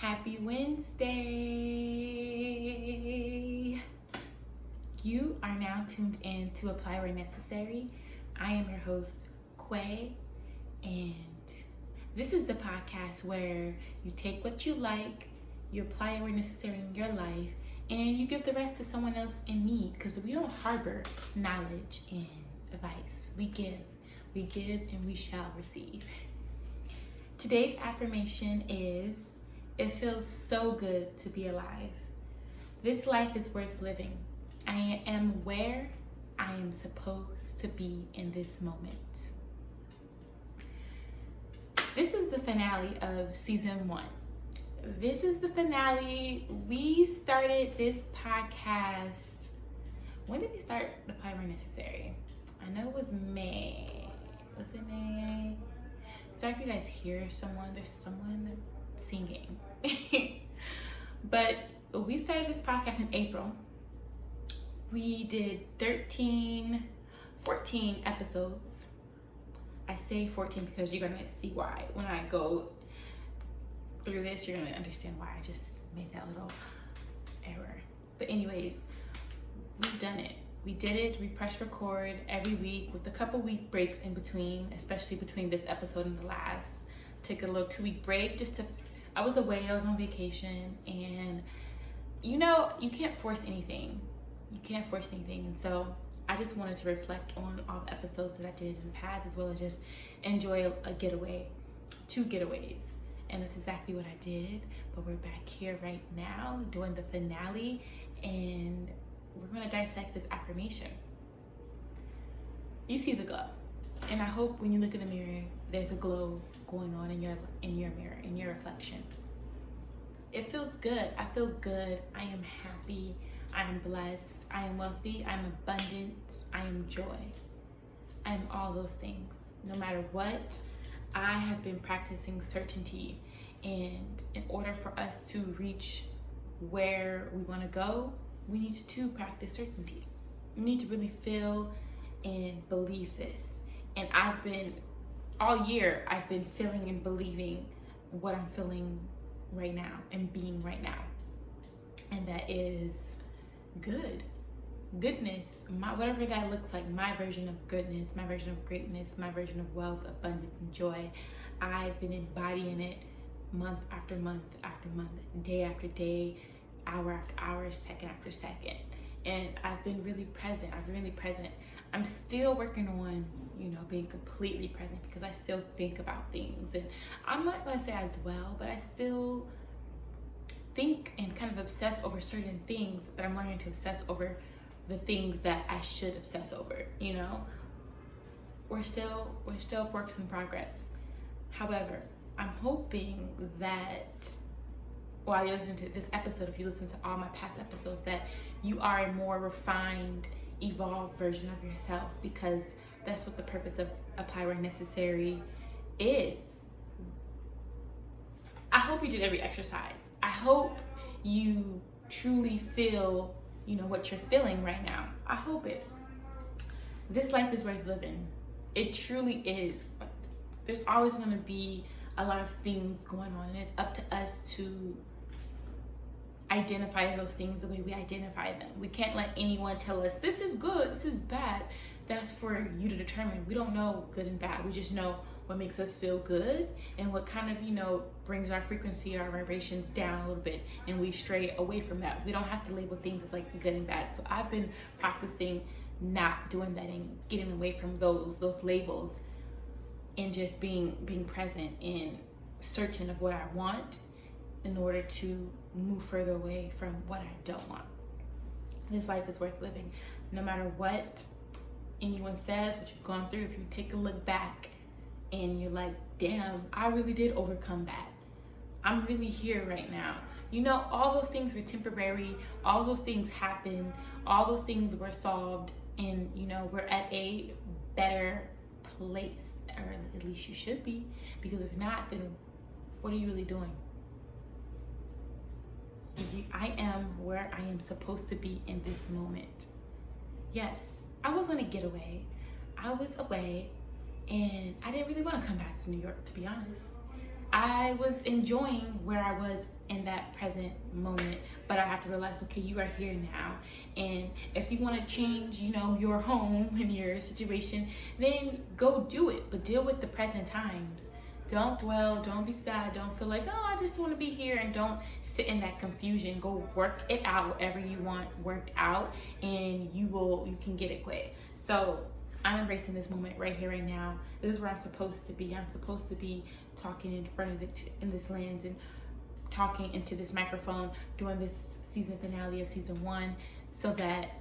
Happy Wednesday! You are now tuned in to Apply Where Necessary. I am your host, Quay, and this is the podcast where you take what you like, you apply it where necessary in your life, and you give the rest to someone else in need, because we don't harbor knowledge and advice. We give, and we shall receive. Today's affirmation is, it feels so good to be alive. This life is worth living. I am where I am supposed to be in this moment. This is the finale of season 1. This is the finale. We started this podcast. When did we start the Apply Where Necessary? I know it was May. Was it May? Sorry if you guys hear someone. There's someone singing. But we started this podcast in April. We did 14 episodes. I say 14 because you're gonna see why. When I go through this, you're gonna understand why I just made that little error. But anyways, we've done it. We did it. We press record every week with a couple week breaks in between, especially between this episode and the last. Take a little 2-week break I was away, I was on vacation, and you can't force anything. And so I just wanted to reflect on all the episodes that I did in the past, as well as just enjoy a getaway, 2 getaways. And that's exactly what I did. But we're back here right now doing the finale, and we're going to dissect this affirmation. You see the glow. And I hope when you look in the mirror, there's a glow going on in your mirror, in your reflection. It feels good. I feel good. I am happy. I am blessed. I am wealthy. I am abundant. I am joy. I am all those things. No matter what, I have been practicing certainty. And in order for us to reach where we want to go, we need to practice certainty. We need to really feel and believe this. And all year, I've been feeling and believing what I'm feeling right now and being right now. And that is goodness, whatever that looks like, my version of goodness, my version of greatness, my version of wealth, abundance, and joy. I've been embodying it month after month after month, day after day, hour after hour, second after second. And I've been really present. I'm still working on, being completely present, because I still think about things. And I'm not going to say I dwell, but I still think and kind of obsess over certain things, but I'm learning to obsess over the things that I should obsess over, We're still works in progress. However, I'm hoping that while you listen to this episode, if you listen to all my past episodes, that you are a more refined, evolved version of yourself, because that's what the purpose of Apply Where Necessary is. I hope you did every exercise. I hope you truly feel, what you're feeling right now. I hope it. This life is worth living. It truly is. There's always going to be a lot of things going on, and it's up to us to identify those things the way we identify them. We can't let anyone tell us this is good, this is bad. That's for you to determine. We don't know good and bad. We just know what makes us feel good and what kind of, brings our frequency, our vibrations down a little bit, and we stray away from that. We don't have to label things as like good and bad. So I've been practicing not doing that and getting away from those labels, and just being present and certain of what I want in order to move further away from what I don't want. This life is worth living. No matter what anyone says, what you've gone through, if you take a look back and you're like, damn, I really did overcome that. I'm really here right now. All those things were temporary. All those things happened. All those things were solved. And, we're at a better place, or at least you should be. Because if not, then what are you really doing? I am where I am supposed to be in this moment. Yes, I was on a getaway. I was away, and I didn't really want to come back to New York, to be honest. I was enjoying where I was in that present moment, but I have to realize, okay, you are here now. And if you want to change, your home and your situation, then go do it, but deal with the present times. Don't dwell, don't be sad, don't feel like, oh, I just want to be here, and don't sit in that confusion. Go work it out, whatever you want worked out, and you can get it quick. So I'm embracing this moment right here, right now. This is where I'm supposed to be. I'm supposed to be talking in front of in this lens and talking into this microphone, doing this season finale of season 1, so that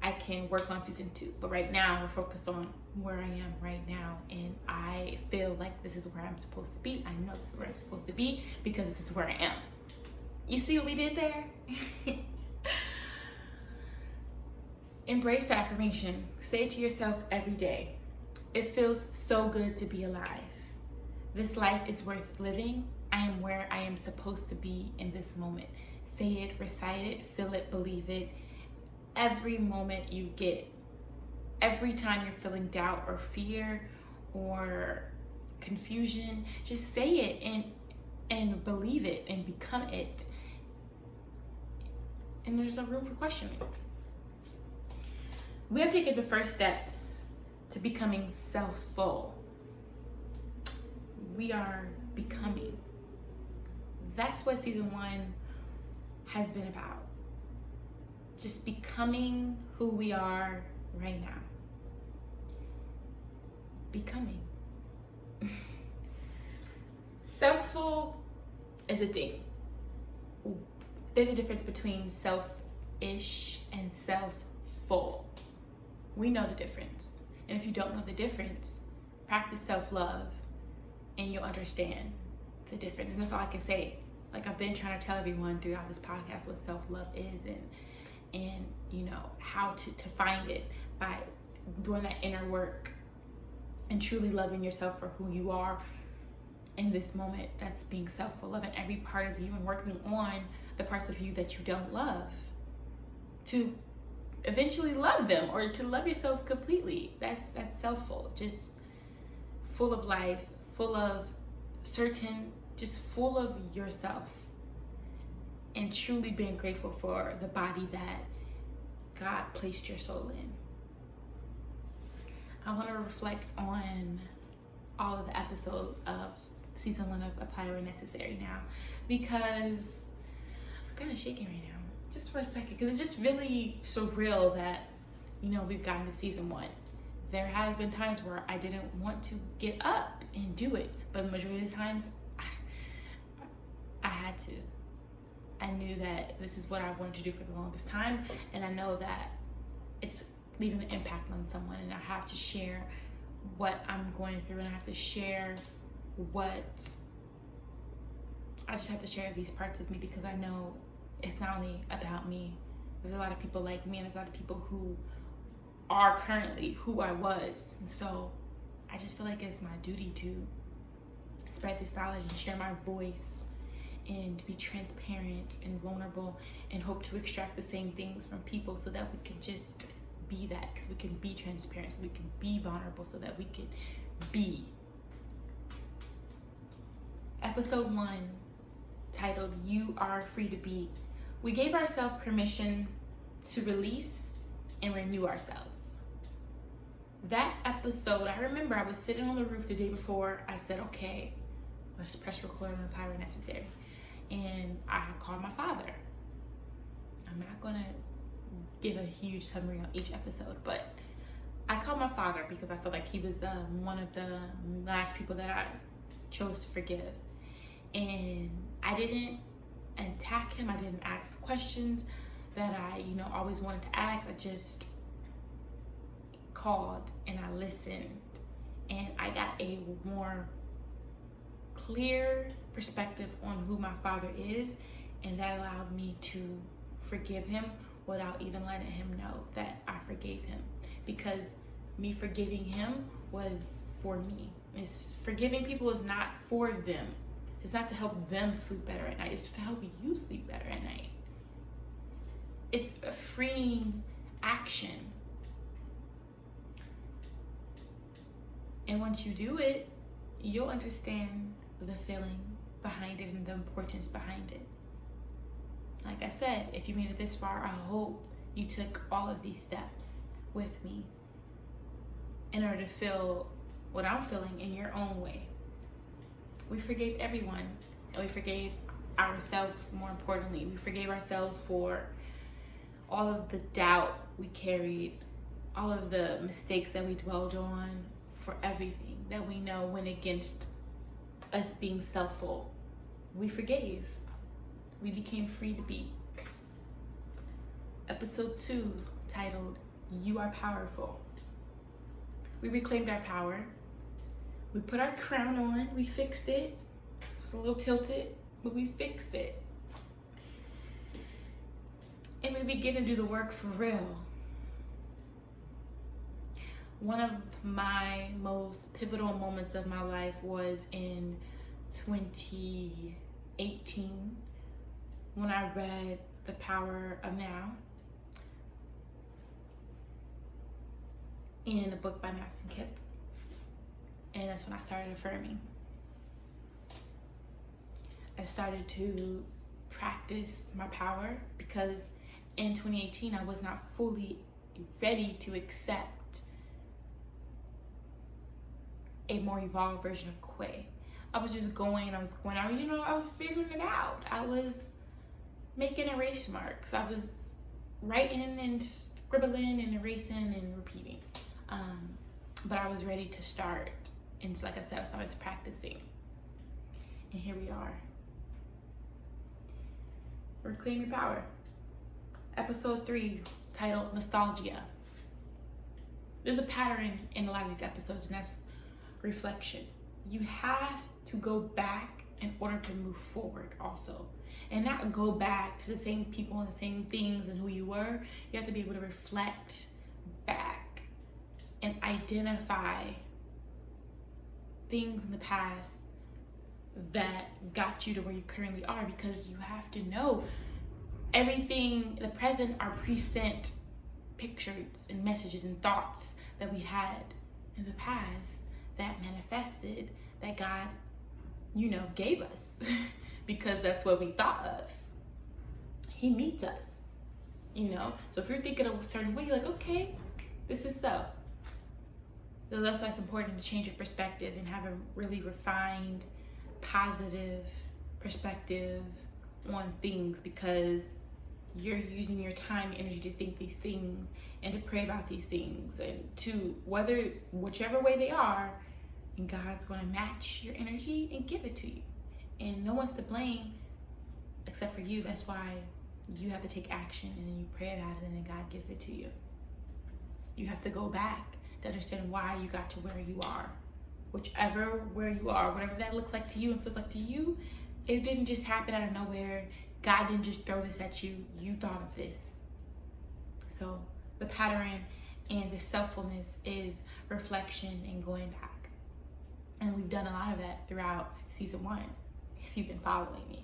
I can work on season 2. But right now, we're focused on where I am right now, and I feel like this is where I'm supposed to be. I know this is where I'm supposed to be because this is where I am. You see what we did there? Embrace the affirmation. Say it to yourself every day. It feels so good to be alive. This life is worth living. I am where I am supposed to be in this moment. Say it, recite it, feel it, believe it. Every moment you get, every time you're feeling doubt or fear or confusion, just say it and believe it and become it. And there's no room for questioning. We have taken the first steps to becoming self-full. We are becoming. That's what season 1 has been about. Just becoming who we are right now. Becoming. Self-full is a thing. There's a difference between selfish and self-full. We know the difference. And if you don't know the difference, practice self-love and you'll understand the difference. And that's all I can say. Like, I've been trying to tell everyone throughout this podcast what self-love is and how to find it by doing that inner work and truly loving yourself for who you are in this moment. That's being self-full, loving every part of you and working on the parts of you that you don't love to eventually love them, or to love yourself completely. That's self-full, just full of life, full of just full of yourself, and truly being grateful for the body that God placed your soul in. I want to reflect on all of the episodes of season 1 of Apply Where Necessary now, because I'm kind of shaking right now, just for a second, because it's just really surreal that we've gotten to season 1. There has been times where I didn't want to get up and do it, but the majority of the times I had to. I knew that this is what I wanted to do for the longest time, and I know that it's leaving an impact on someone, and I have to share what I'm going through, and I have to share these parts of me, because I know it's not only about me. There's a lot of people like me, and there's a lot of people who are currently who I was, and so I just feel like it's my duty to spread this knowledge and share my voice and be transparent and vulnerable, and hope to extract the same things from people so that we can just be that, because we can be transparent, so we can be vulnerable, so that we can be. Episode 1, titled You Are Free to Be. We gave ourselves permission to release and renew ourselves. That episode, I remember I was sitting on the roof the day before. I said, okay, let's press record on Apply Where Necessary. And I called my father. I'm not gonna give a huge summary on each episode, but I called my father because I felt like he was one of the last people that I chose to forgive. And I didn't attack him. I didn't ask questions that I, always wanted to ask. I just called and I listened, and I got a more clear perspective on who my father is, and that allowed me to forgive him without even letting him know that I forgave him, because me forgiving him was for me. Forgiving people is not for them. It's not to help them sleep better at night. It's to help you sleep better at night. It's a freeing action. And once you do it, you'll understand the feeling behind it and the importance behind it. Like I said, if you made it this far, I hope you took all of these steps with me in order to feel what I'm feeling in your own way. We forgave everyone, and we forgave ourselves. More importantly, we forgave ourselves for all of the doubt we carried, all of the mistakes that we dwelled on, for everything that we know went against us being selfful. We forgave. We became free to be. Episode 2, titled, You Are Powerful. We reclaimed our power. We put our crown on. We fixed it. It was a little tilted, but we fixed it. And we begin to do the work for real. One of my most pivotal moments of my life was in 2018 when I read The Power of Now in a book by Mastin Kipp. And that's when I started affirming. I started to practice my power because in 2018 I was not fully ready to accept a more evolved version of Quay. I was just going, I was figuring it out. I was making erase marks. I was writing and scribbling and erasing and repeating. But I was ready to start. And so, like I said, I was practicing. And here we are. Reclaim Your Power. Episode 3, titled Nostalgia. There's a pattern in a lot of these episodes, and that's reflection. You have to go back in order to move forward also. And not go back to the same people and the same things and who you were. You have to be able to reflect back and identify things in the past that got you to where you currently are, because you have to know everything in the present are present pictures and messages and thoughts that we had in the past that manifested, that God, gave us because that's what we thought of. He meets us, So if you're thinking of a certain way, you're like, okay, this is so. So that's why it's important to change your perspective and have a really refined, positive perspective on things, because you're using your time and energy to think these things and to pray about these things, and to whichever way they are, and God's going to match your energy and give it to you. And no one's to blame except for you. That's why you have to take action, and then you pray about it, and then God gives it to you. You have to go back to understand why you got to where you are. Where you are, whatever that looks like to you and feels like to you, it didn't just happen out of nowhere. God didn't just throw this at you. You thought of this. So the pattern and the selffulness is reflection and going back. And we've done a lot of that throughout season 1, if you've been following me.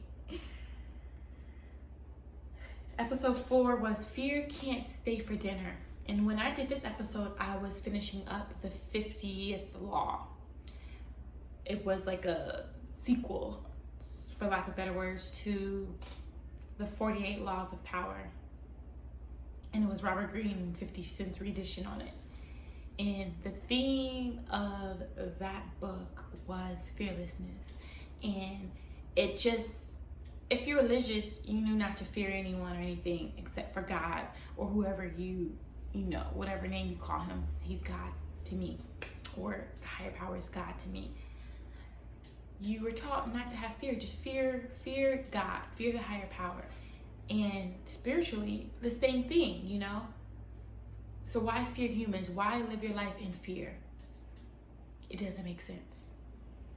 Episode 4 was Fear Can't Stay for Dinner. And when I did this episode, I was finishing up the 50th law. It was like a sequel, for lack of better words, to the 48 Laws of Power. And it was Robert Greene, 50 Cent's rendition on it. And the theme of that book was fearlessness. And it just, if you're religious, you knew not to fear anyone or anything except for God, or whoever whatever name you call him. He's God to me, or the higher power is God to me. You were taught not to have fear, just fear God, fear the higher power. And spiritually, the same thing, So why fear humans? Why live your life in fear? It doesn't make sense.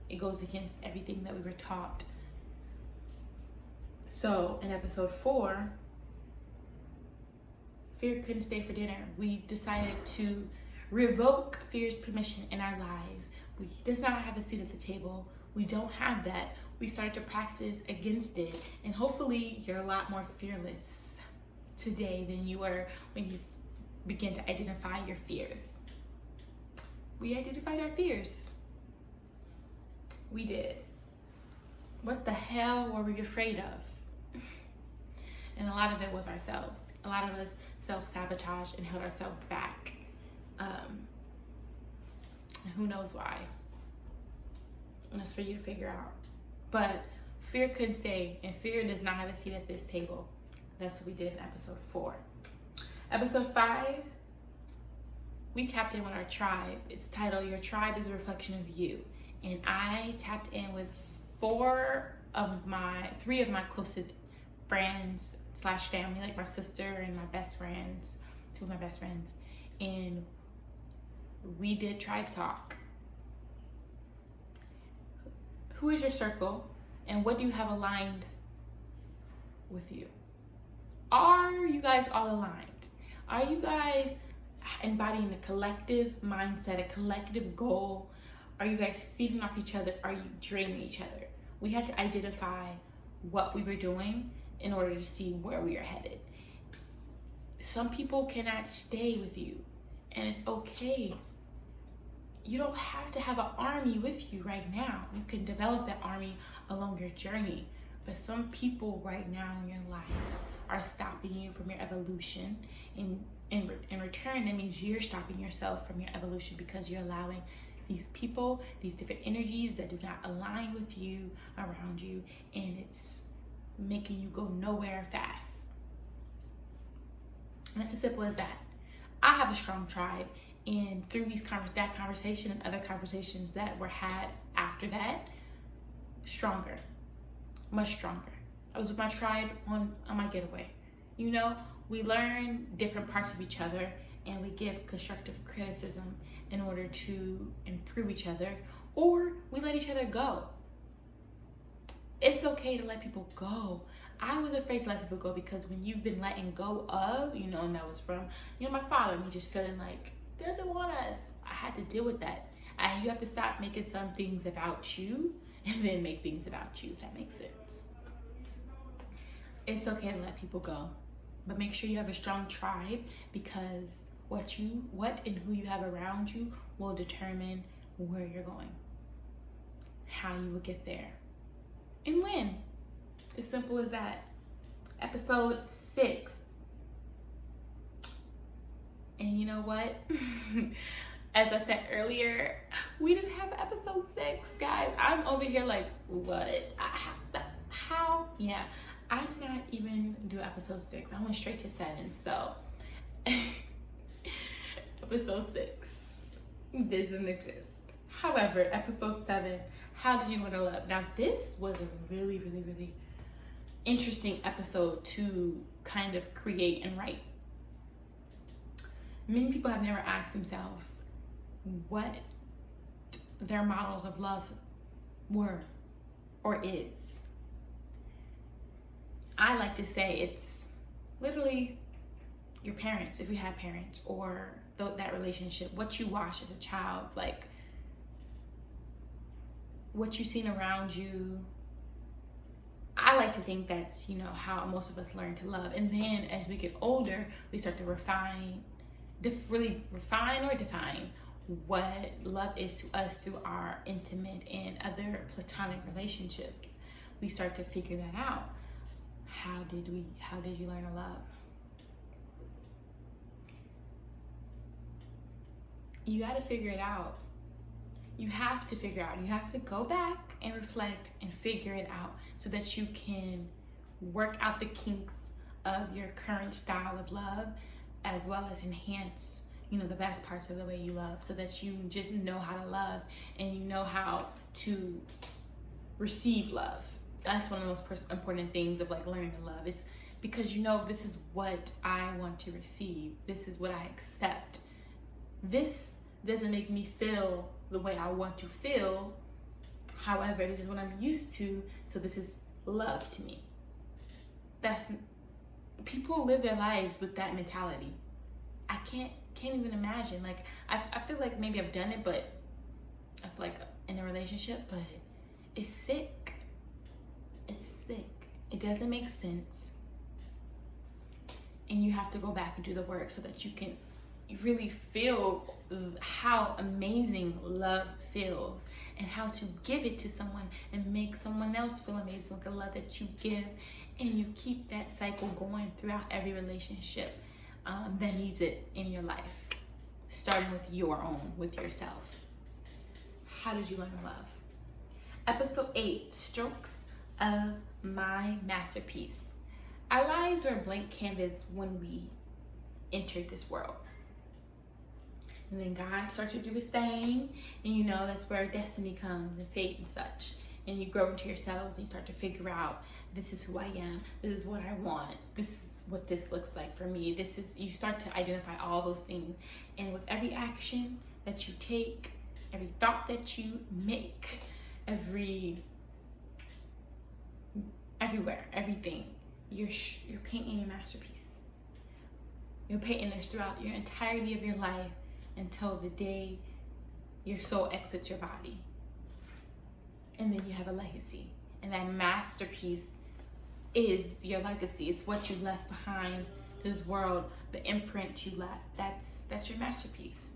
It goes against everything that we were taught. So in episode 4, Fear Couldn't Stay for Dinner, we decided to revoke fear's permission in our lives. We does not have a seat at the table. We don't have that. We started to practice against it. And hopefully you're a lot more fearless today than you were when you begin to identify your fears. We identified our fears. We did. What the hell were we afraid of? And a lot of it was ourselves. A lot of us self-sabotaged and held ourselves back. And who knows why? And that's for you to figure out. But fear couldn't stay, and fear does not have a seat at this table. That's what we did in episode 4. Episode 5, we tapped in with our tribe. It's titled, Your Tribe is a Reflection of You. And I tapped in with 3 of my closest friends / family, like my sister and my best friends, 2 of my best friends. And we did tribe talk. Who is your circle, and what do you have aligned with you? Are you guys all aligned? Are you guys embodying a collective mindset, a collective goal? Are you guys feeding off each other? Are you draining each other? We had to identify what we were doing in order to see where we are headed. Some people cannot stay with you, and it's okay. You don't have to have an army with you right now. You can develop that army along your journey. But some people right now in your life are stopping you from your evolution. In return, that means you're stopping yourself from your evolution because you're allowing these people, these different energies that do not align with you around you, and it's making you go nowhere fast. And it's as simple as that. I have a strong tribe, and through that conversation and other conversations that were had after that, stronger, much stronger. I was with my tribe on my getaway. You know, we learn different parts of each other, and we give constructive criticism in order to improve each other, or we let each other go. It's okay to let people go. I was afraid to let people go because when you've been letting go of, and that was from, my father, me just feeling like, doesn't want us. I had to deal with that. You have to stop making some things about you and then make things about you, if that makes sense. It's okay to let people go, but make sure you have a strong tribe, because what and who you have around you will determine where you're going, how you will get there, and when. As simple as that. Episode 6. And you know what? As I said earlier, we didn't have episode 6, guys. I'm over here like, what? How? Yeah, I did not even do episode 6. I went straight to 7. So, episode 6 doesn't exist. However, episode 7, how did you learn to love? Now, this was a really, really, really interesting episode to kind of create and write. Many people have never asked themselves what their models of love were or is. I like to say it's literally your parents, if you have parents, or that relationship, what you watched as a child, like what you've seen around you. I like to think that's, how most of us learn to love. And then as we get older, we start to really refine or define what love is to us through our intimate and other platonic relationships. We start to figure that out. How did you learn to love? You got to figure it out. You have to figure out. You have to go back and reflect and figure it out so that you can work out the kinks of your current style of love, as well as enhance, the best parts of the way you love, so that you just know how to love and you know how to receive love. That's one of the most important things of learning to love, is because this is what I want to receive. This is what I accept. This doesn't make me feel the way I want to feel. However, this is what I'm used to, so this is love to me. People live their lives with that mentality. I can't even imagine. I feel like maybe I've done it, but I feel like in a relationship, but it's sick. It's sick. It doesn't make sense. And you have to go back and do the work so that you can really feel how amazing love feels. and how to give it to someone and make someone else feel amazing with the love that you give. And you keep that cycle going throughout every relationship that needs it in your life, starting with your own, with yourself. How did you learn to love? Episode 8, Strokes of My Masterpiece. Our lives are a blank canvas when we entered this world. And then God starts to do his thing, and that's where destiny comes and fate and such. And you grow into yourselves and you start to figure out, this is who I am, this is what I want, this is what this looks like for me. You start to identify all those things. And with every action that you take, every thought that you make, everywhere, everything, you're painting your masterpiece. You're painting this throughout your entirety of your life until the day your soul exits your body. And then you have a legacy. And that masterpiece is your legacy. It's what you left behind this world, the imprint you left. That's your masterpiece.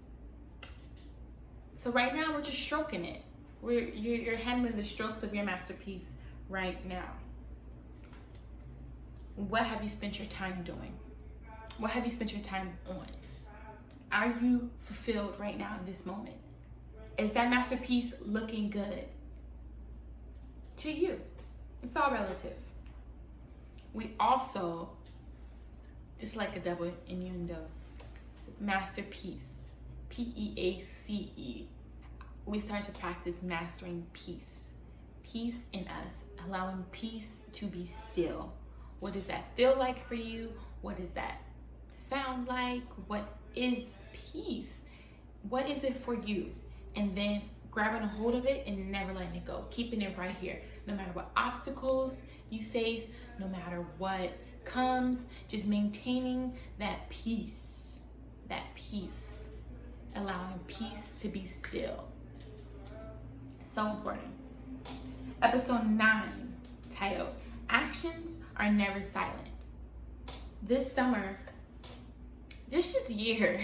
So right now we're just stroking it. You're handling the strokes of your masterpiece right now. What have you spent your time doing? What have you spent your time on? Are you fulfilled right now in this moment? Is that masterpiece looking good to you? It's all relative. We also, just like a double innuendo, masterpiece, P-E-A-C-E. We start to practice mastering peace. Peace in us, allowing peace to be still. What does that feel like for you? What does that sound like? What is peace? What is it for you? And then grabbing a hold of it and never letting it go, keeping it right here. No matter what obstacles you face, no matter what comes, just maintaining that peace, allowing peace to be still. So important. Episode 9, titled, Actions Are Never Silent. This summer, this year,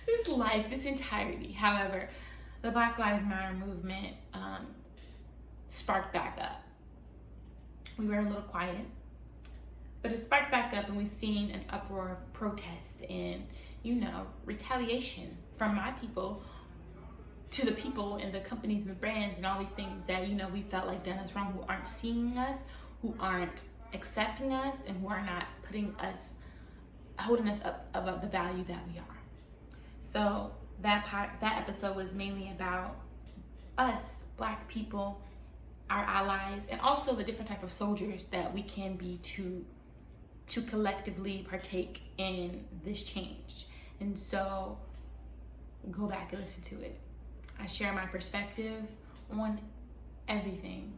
this life, this entirety, however, the Black Lives Matter movement sparked back up. We were a little quiet, but it sparked back up, and we've seen an uproar of protest and, retaliation from my people to the people and the companies and the brands and all these things that, we felt like done us wrong, who aren't seeing us, who aren't accepting us, and who are not holding us up of the value that we are. So that episode was mainly about us, Black people, our allies, and also the different type of soldiers that we can be to collectively partake in this change. And so go back and listen to it. I share my perspective on everything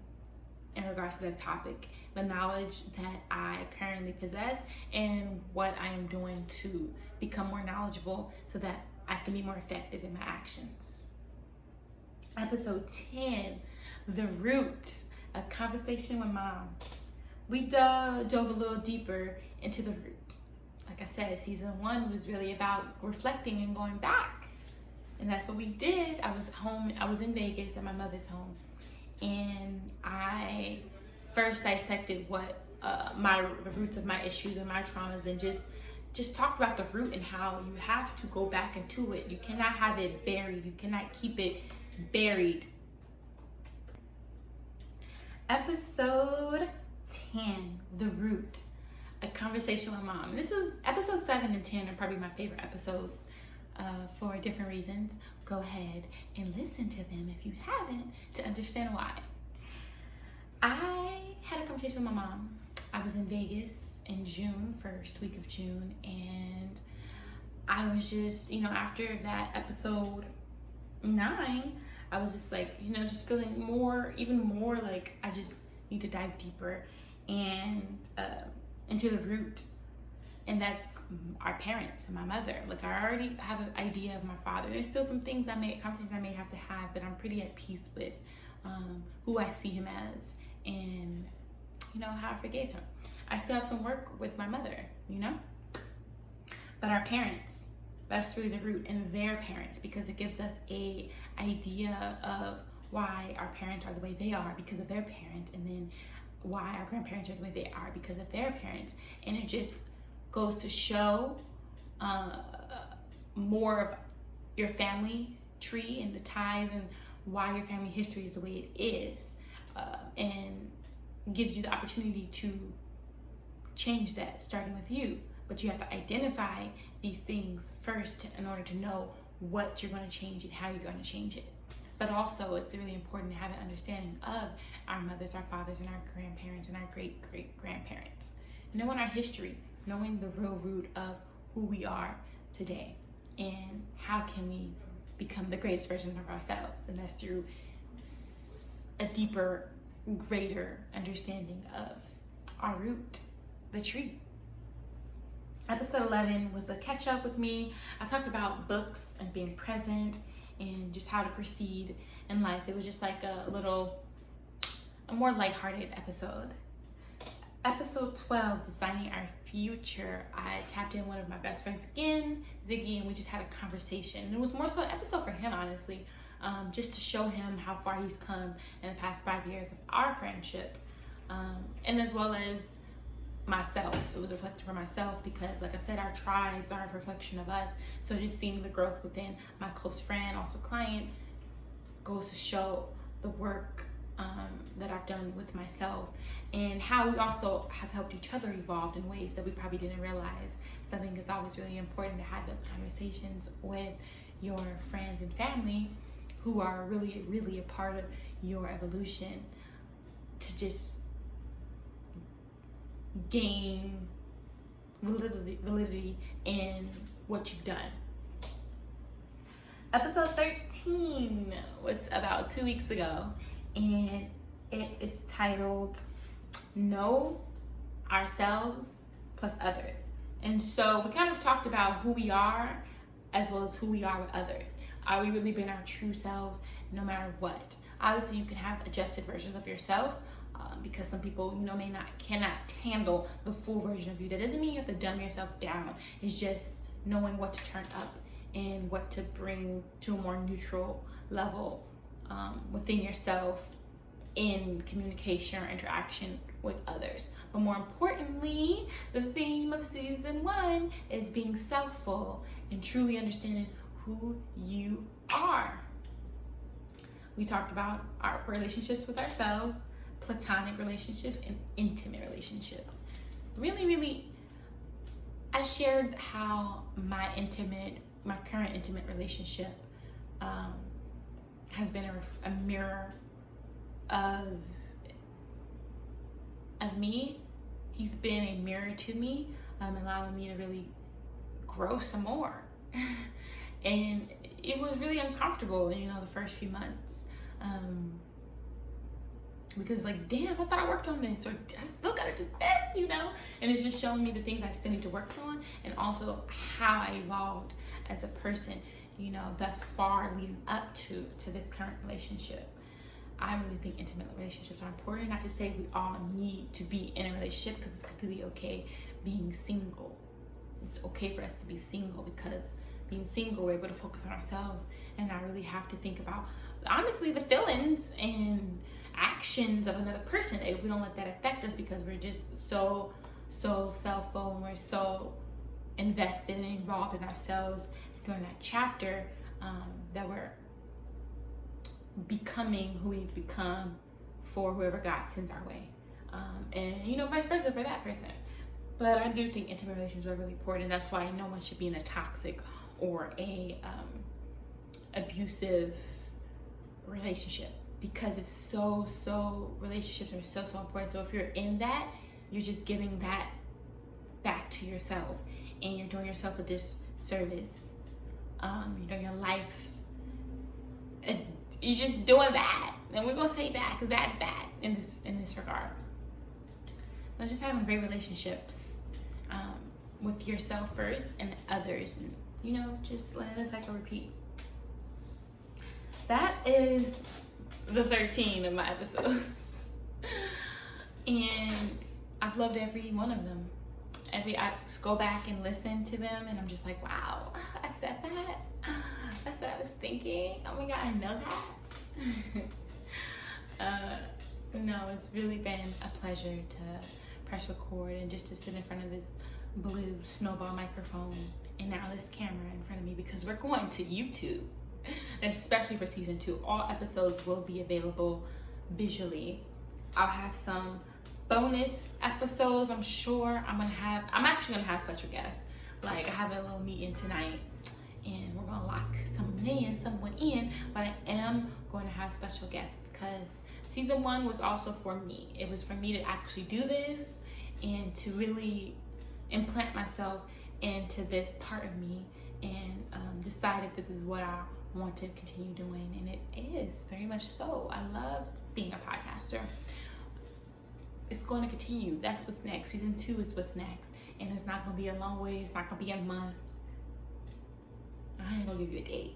in regards to that topic, the knowledge that I currently possess, and what I am doing to become more knowledgeable so that I can be more effective in my actions. Episode 10, The Root, a conversation with Mom. We dove a little deeper into the root. Like I said, season 1 was really about reflecting and going back. And that's what we did. I was in Vegas at my mother's home. And I first dissected what the roots of my issues and my traumas, and just talked about the root and how you have to go back into it. You cannot have it buried. You cannot keep it buried. Episode 10, The Root, a conversation with Mom. This is episode 7 and 10 are probably my favorite episodes for different reasons. Go ahead and listen to them if you haven't to understand why. I had a conversation with my mom. I was in Vegas in June, first week of June, and I was just, after that episode 9, I was just like, just feeling even more like I just need to dive deeper and into the root. And that's our parents and my mother. Like, I already have an idea of my father. There's still some things conversations I may have to have, but I'm pretty at peace with who I see him as and, how I forgave him. I still have some work with my mother, But our parents, that's really the root, and their parents, because it gives us a idea of why our parents are the way they are because of their parents, and then why our grandparents are the way they are because of their parents. And it just goes to show more of your family tree and the ties and why your family history is the way it is, and gives you the opportunity to change that, starting with you. But you have to identify these things first in order to know what you're going to change and how you're going to change it. But also, it's really important to have an understanding of our mothers, our fathers, and our grandparents, and our great-great-grandparents. Knowing our history, knowing the real root of who we are today, and how can we become the greatest version of ourselves. And that's through a deeper, greater understanding of our root, the tree. Episode 11 was a catch up with me. I talked about books and being present and just how to proceed in life. It was just like a more lighthearted episode. Episode 12, designing our future. I tapped in one of my best friends again, Ziggy, and we just had a conversation. And it was more so an episode for him, honestly, just to show him how far he's come in the past 5 years of our friendship, and as well as myself. It was a reflection for myself because, like I said, our tribes are a reflection of us. So just seeing the growth within my close friend, also client, goes to show the work that I've done with myself, and how we also have helped each other evolve in ways that we probably didn't realize. So I think it's always really important to have those conversations with your friends and family who are really, really a part of your evolution, to just gain validity in what you've done. Episode 13 was about 2 weeks ago, and it is titled Know Ourselves Plus Others. And so we kind of talked about who we are as well as who we are with others. Are we really being our true selves no matter what? Obviously, you can have adjusted versions of yourself, because some people, cannot handle the full version of you. That doesn't mean you have to dumb yourself down. It's just knowing what to turn up and what to bring to a more neutral level within yourself in communication or interaction with others. But more importantly, the theme of season 1 is being selfful and truly understanding who you are. We talked about our relationships with ourselves, platonic relationships, and intimate relationships. Really, I shared how my current intimate relationship has been a mirror of me. He's been a mirror to me, allowing me to really grow some more. And it was really uncomfortable, the first few months. Because damn, I thought I worked on this, or I still gotta do this, And it's just showing me the things I still need to work on, and also how I evolved as a person, thus far leading up to this current relationship. I really think intimate relationships are important. Not to say we all need to be in a relationship, because it's completely okay being single. It's okay for us to be single, because being single, we're able to focus on ourselves and not really have to think about, honestly, the feelings and actions of another person. If we don't let that affect us, because we're just so selfful, and we're so invested and involved in ourselves during that chapter, that we're becoming who we've become for whoever God sends our way, and vice versa for that person. But I do think intimate relationships are really important. That's why no one should be in a toxic or a abusive relationship, because it's so relationships are so important. So if you're in that, you're just giving that back to yourself, and you're doing yourself a disservice. You're doing your life, you're just doing bad, and we're gonna say bad because that's bad in this regard. So just having great relationships with yourself first and others, and just letting the cycle repeat. That is the 13 of my episodes, and I've loved every one of them. I go back and listen to them, and I'm just like, wow, I said that? That's what I was thinking. Oh my God, I know that. No, it's really been a pleasure to press record and just to sit in front of this blue snowball microphone and now this camera in front of me, because we're going to YouTube, especially for season 2. All episodes will be available visually. I'll have some bonus episodes, I'm sure. I'm actually gonna have special guests. Like, I have a little meeting tonight and we're gonna lock someone in, but I am going to have special guests because season 1 was also for me. It was for me to actually do this and to really implant myself into this part of me and decide if this is what I want to continue doing. And it is very much so. I love being a podcaster. It's going to continue. That's what's next. Season 2 is what's next. And it's not going to be a long way. It's not going to be a month. I ain't going to give you a date.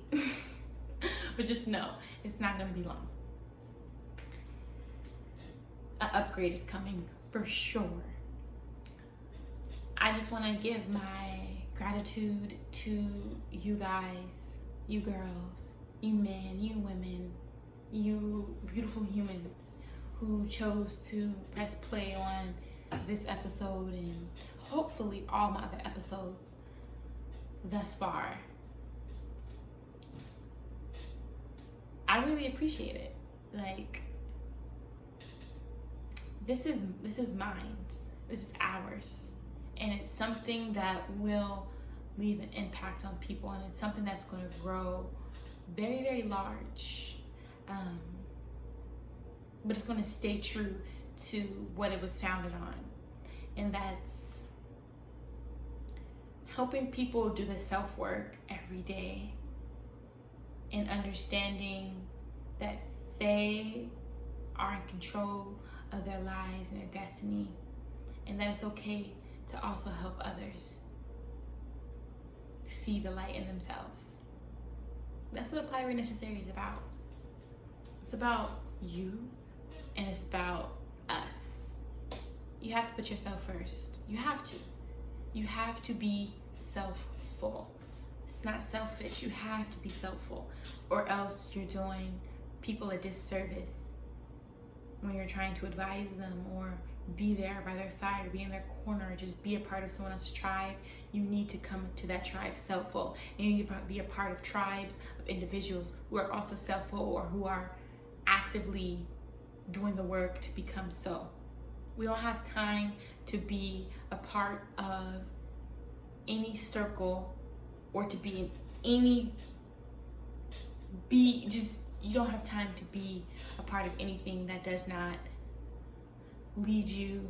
But just know, it's not going to be long. An upgrade is coming for sure. I just want to give my gratitude to you guys, you girls, you men, you women, you beautiful humans who chose to press play on this episode and hopefully all my other episodes thus far. I really appreciate it. Like, this is mine. This is ours. And it's something that will leave an impact on people, and it's something that's going to grow very, very large. But it's going to stay true to what it was founded on. And that's helping people do the self-work every day and understanding that they are in control of their lives and their destiny, and that it's okay to also help others see the light in themselves. That's what Apply Where Necessary is about. It's about you, and it's about us. You have to put yourself first. You have to. You have to be self-full. It's not selfish. You have to be self-full, or else you're doing people a disservice when you're trying to advise them or be there by their side or be in their corner or just be a part of someone else's tribe. You need to come to that tribe self-full. And you need to be a part of tribes of individuals who are also self-full or who are actively doing the work to become so. We don't have time to be a part of any circle or to be in you don't have time to be a part of anything that does not lead you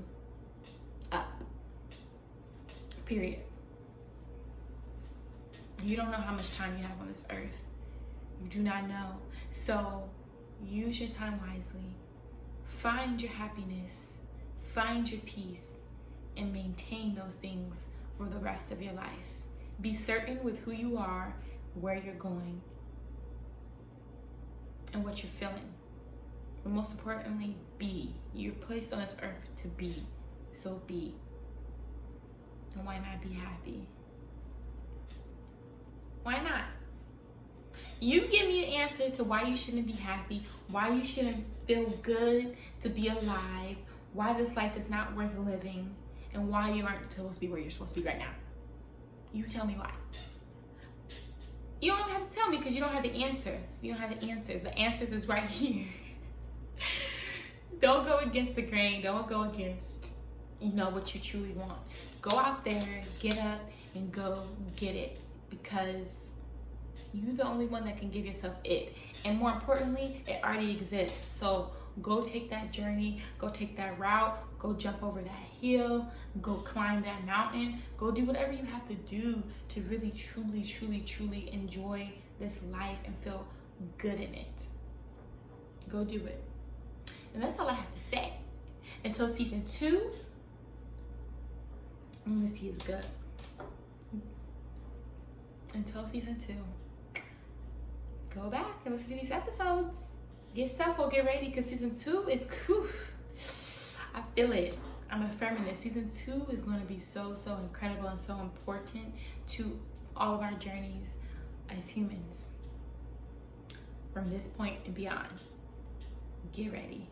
up. Period. You don't know how much time you have on this earth. You do not know. So use your time wisely. Find your happiness. Find your peace. And maintain those things for the rest of your life. Be certain with who you are, where you're going, and what you're feeling. But most importantly, be. You're placed on this earth to be. So be. And why not be happy? Why not? You give me an answer to why you shouldn't be happy, why you shouldn't feel good to be alive, why this life is not worth living, and why you aren't supposed to be where you're supposed to be right now. You tell me why. You don't have to tell me because you don't have the answers. You don't have the answers. The answers is right here. Don't go against the grain. Don't go against, what you truly want. Go out there, get up, and go get it, because you're the only one that can give yourself it. And more importantly, it already exists. So go take that journey, go take that route, go jump over that hill, go climb that mountain, go do whatever you have to do to really, truly, truly, truly enjoy this life and feel good in it. Go do it. And that's all I have to say. Until season 2, this tea is good. Until season 2, go back and listen to these episodes. Get self-full, get ready, because season 2 is cool. I feel it. I'm affirming this. Season 2 is going to be so, so incredible and so important to all of our journeys as humans. From this point and beyond, get ready.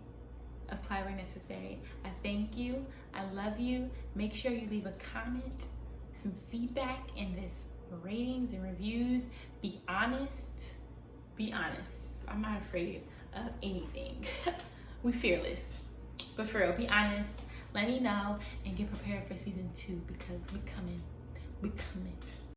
Apply where necessary. I thank you. I love you. Make sure you leave a comment, some feedback in this ratings and reviews. Be honest. Be honest. I'm not afraid of anything. We fearless. But for real, be honest. Let me know and get prepared for season 2 because we coming. We coming.